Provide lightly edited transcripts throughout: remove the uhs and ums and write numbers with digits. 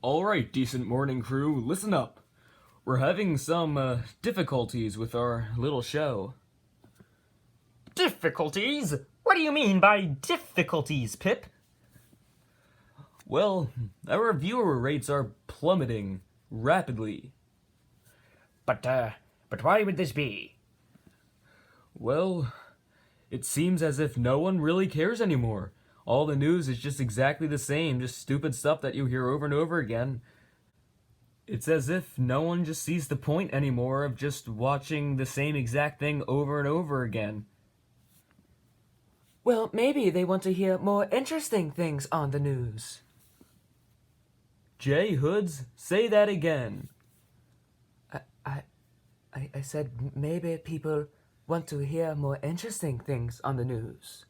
Alright, decent morning crew, listen up. We're having some difficulties with our little show. Difficulties? What do you mean by difficulties, Pip? Well, our viewer rates are plummeting rapidly. But why would this be? Well, it seems as if no one really cares anymore. All the news is just exactly the same, just stupid stuff that you hear over and over again. It's as if no one just sees the point anymore of just watching the same exact thing over and over again. Well, maybe they want to hear more interesting things on the news. Jay Hoods, say that again. I said maybe people want to hear more interesting things on the news.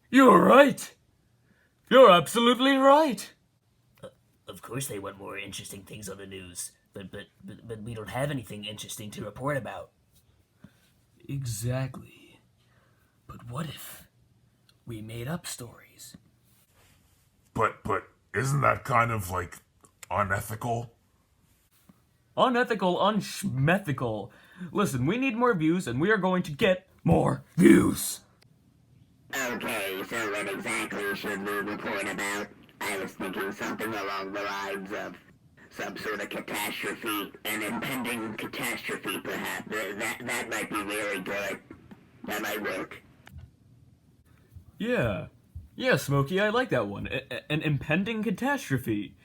You're right! You're absolutely right! Of course they want more interesting things on the news, but we don't have anything interesting to report about. Exactly. But what if we made up stories? But isn't that kind of like unethical? Unethical, unschmethical. Listen, we need more views and we are going to get more views. Okay, so what exactly should we report about? I was thinking something along the lines of some sort of catastrophe, an impending catastrophe perhaps. That might be really good. That might work. Yeah, Smokey, I like that one. An impending catastrophe.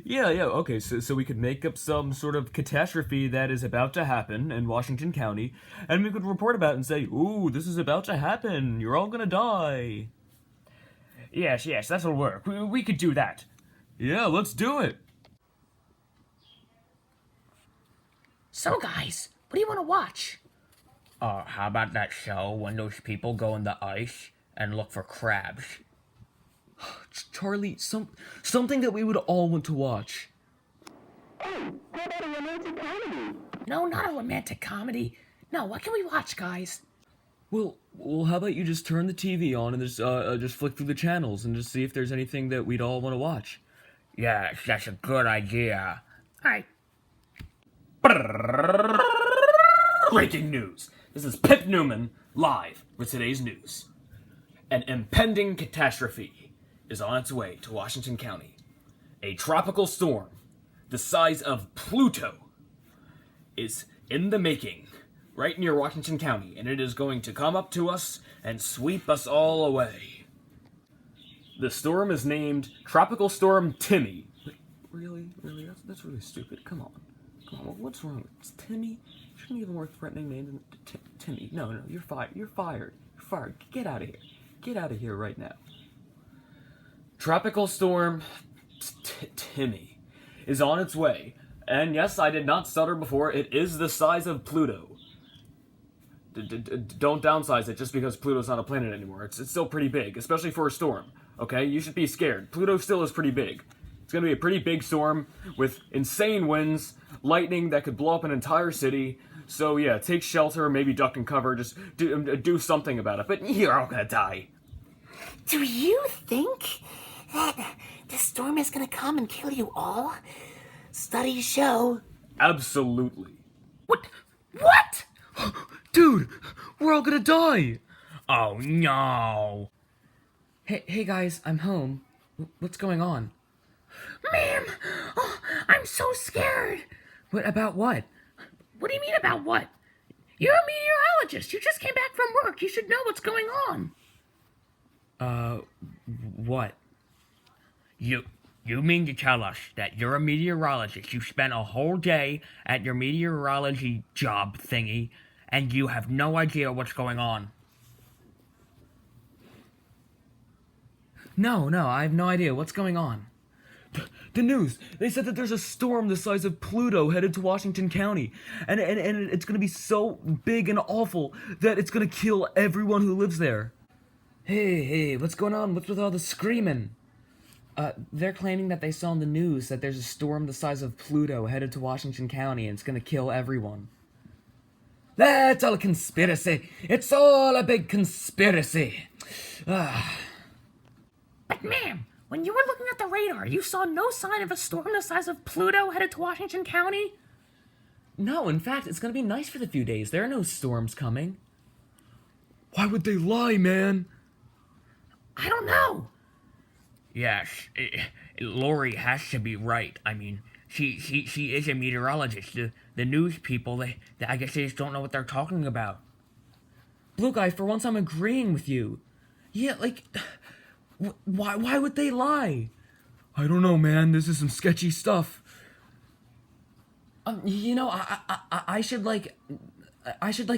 Yeah, okay, so we could make up some sort of catastrophe that is about to happen in Washington County, and we could report about it and say, ooh, this is about to happen, you're all gonna die. Yes, that'll work. We could do that. Yeah, let's do it. So, guys, what do you want to watch? How about that show when those people go in the ice and look for crabs? Charlie, something that we would all want to watch. Oh, how about a romantic comedy? No, not a romantic comedy. No, what can we watch, guys? Well, how about you just turn the TV on and just flick through the channels and just see if there's anything that we'd all want to watch. Yes, that's a good idea. All right. Breaking news. This is Pip Newman, live with today's news. An impending catastrophe is on its way to Washington County. A tropical storm the size of Pluto is in the making right near Washington County, and it is going to come up to us and sweep us all away. The storm is named Tropical Storm Timmy. Really? That's really stupid. Come on, what's wrong? It's Timmy? Shouldn't you have a more threatening name than Timmy? No, you're fired. You're fired. Get out of here. Get out of here right now. Tropical Storm Timmy is on its way. And yes, I did not stutter before. It is the size of Pluto. Don't downsize it just because Pluto's not a planet anymore. It's still pretty big, especially for a storm. Okay, you should be scared. Pluto still is pretty big. It's going to be a pretty big storm with insane winds, lightning that could blow up an entire city. So yeah, take shelter, maybe duck and cover, just do something about it. But you're all going to die. Do you think that the storm is gonna come and kill you all? Studies show. Absolutely. What? Dude, we're all gonna die. Oh no. Hey guys, I'm home. What's going on? Ma'am, I'm so scared. What about what? What do you mean about what? You're a meteorologist. You just came back from work. You should know what's going on. What? You mean to tell us that you're a meteorologist, you spent a whole day at your meteorology job thingy, and you have no idea what's going on? No, I have no idea. What's going on? The news. They said that there's a storm the size of Pluto headed to Washington County. And it's going to be so big and awful that it's going to kill everyone who lives there. Hey, what's going on? What's with all the screaming? They're claiming that they saw in the news that there's a storm the size of Pluto headed to Washington County and it's gonna kill everyone. That's all a conspiracy. It's all a big conspiracy. But ma'am, When you were looking at the radar, you saw no sign of a storm the size of Pluto headed to Washington County? No, in fact, it's gonna be nice for the few days. There are no storms coming. Why would they lie, man? I don't know. Yes, Lori has to be right. I mean, she is a meteorologist. The news people, I guess they just don't know what they're talking about. Blue Guy, for once I'm agreeing with you. Yeah, like, why would they lie? I don't know, man. This is some sketchy stuff. You know, I should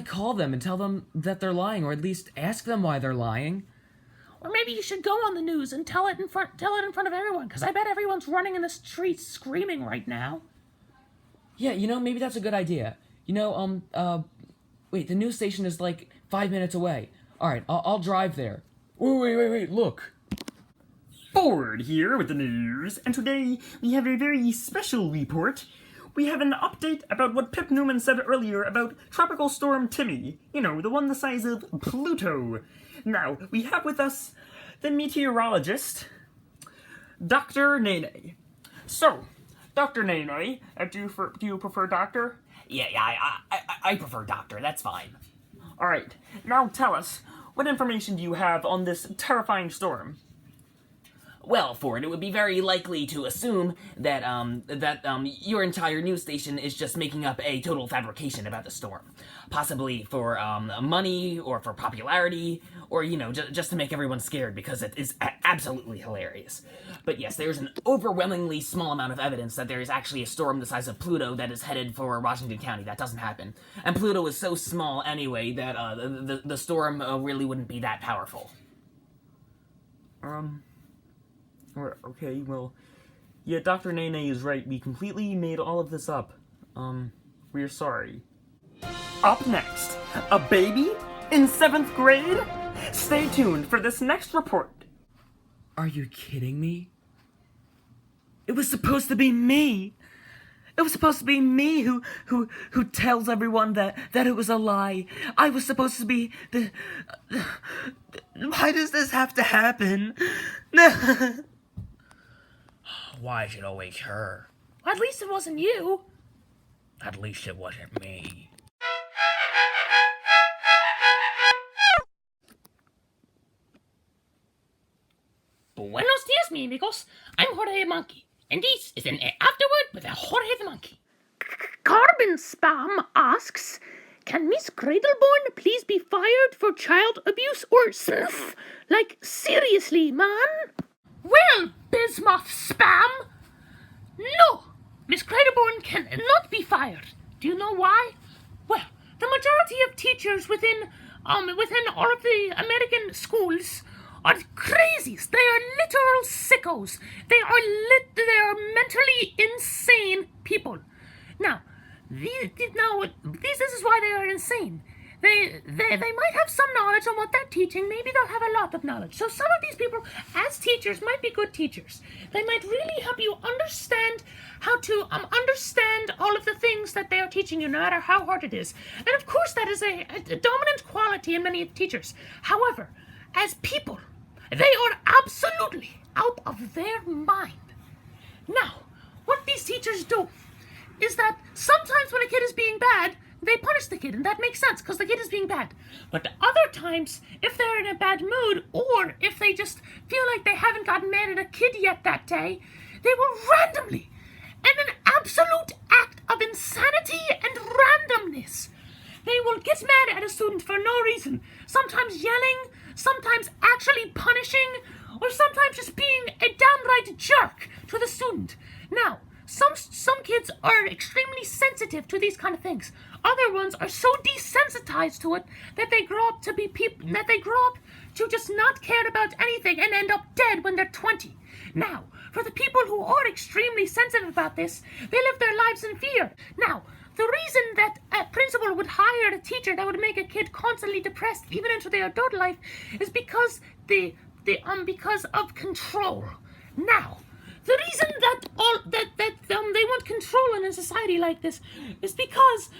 call them and tell them that they're lying, or at least ask them why they're lying. Or maybe you should go on the news and tell it in front of everyone, because I bet everyone's running in the streets screaming right now. Yeah, you know, maybe that's a good idea. You know, wait, the news station is like 5 minutes away. Alright, I'll drive there. Wait, look. Forward here with the news, and today we have a very special report. We have an update about what Pip Newman said earlier about Tropical Storm Timmy. You know, the one the size of Pluto. Now, we have with us the meteorologist, Dr. Nene. So, Dr. Nene, do you prefer doctor? Yeah, I prefer doctor. That's fine. Alright, now tell us, what information do you have on this terrifying storm? Well, Ford, it would be very likely to assume that your entire news station is just making up a total fabrication about the storm. Possibly for money, or for popularity, or, you know, just to make everyone scared because it is absolutely hilarious. But yes, there's an overwhelmingly small amount of evidence that there is actually a storm the size of Pluto that is headed for Washington County. That doesn't happen. And Pluto is so small anyway that the storm really wouldn't be that powerful. Okay, well, yeah, Dr. Nene is right. We completely made all of this up. We're sorry. Up next, a baby in 7th grade? Stay tuned for this next report. Are you kidding me? It was supposed to be me. It was supposed to be me who tells everyone that it was a lie. I was supposed to be the why does this have to happen? Why is it always her? At least it wasn't you. At least it wasn't me. Buenos dias, mi amigos. I'm Jorge the Monkey, and this is an afterword with a Jorge the Monkey. Carbon Spam asks, can Miss Cradleborn please be fired for child abuse or snuff? Like, seriously, man? Well, Bismuth Spam, no, Miss Cradleborn cannot be fired. Do you know why? Well, the majority of teachers within all of the American schools are crazies. They are literal sickos. They are mentally insane people. Now, this is why they are insane. They might have some knowledge on what they're teaching. Maybe they'll have a lot of knowledge. So some of these people, as teachers, might be good teachers. They might really help you understand how to understand all of the things that they are teaching you, no matter how hard it is. And of course, that is a dominant quality in many teachers. However, as people, they are absolutely out of their mind. Now, what these teachers do is that sometimes when a kid is being bad, they punish the kid, and that makes sense, because the kid is being bad. But other times, if they're in a bad mood, or if they just feel like they haven't gotten mad at a kid yet that day, they will randomly, in an absolute act of insanity and randomness, they will get mad at a student for no reason. Sometimes yelling, sometimes actually punishing, or sometimes just being a downright jerk to the student. Now, some kids are extremely sensitive to these kind of things. Other ones are so desensitized to it that they grow up to just not care about anything and end up dead when they're 20. Now, for the people who are extremely sensitive about this, they live their lives in fear. Now, the reason that a principal would hire a teacher that would make a kid constantly depressed even into their adult life is because because of control. Now, the reason that they want control in a society like this is because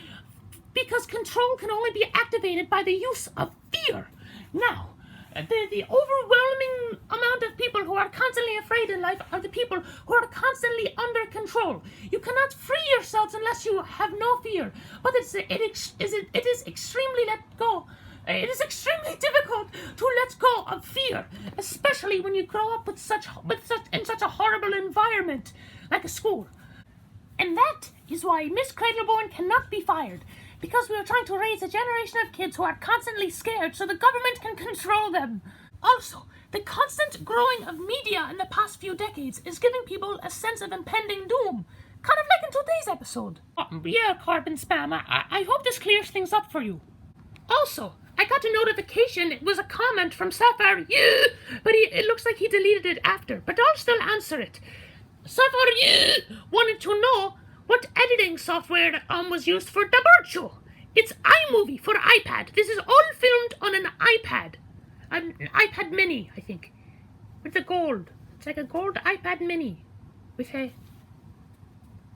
control can only be activated by the use of fear. Now, the overwhelming amount of people who are constantly afraid in life are the people who are constantly under control. You cannot free yourselves unless you have no fear. But it is extremely let go. It is extremely difficult to let go of fear, especially when you grow up in such a horrible environment like a school. And that is why Miss Cradleborn cannot be fired, because we are trying to raise a generation of kids who are constantly scared so the government can control them. Also, the constant growing of media in the past few decades is giving people a sense of impending doom, kind of like in today's episode. Yeah, Carbon Spam, I hope this clears things up for you. Also, I got a notification. It was a comment from Sapphire, but it looks like he deleted it after, but I'll still answer it. Sapphire wanted to know what editing software was used for the bird show. It's iMovie for iPad. This is all filmed on an iPad. An iPad mini, I think. With the gold. It's like a gold iPad mini. With a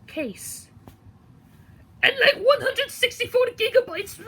case. And like 164 gigabytes.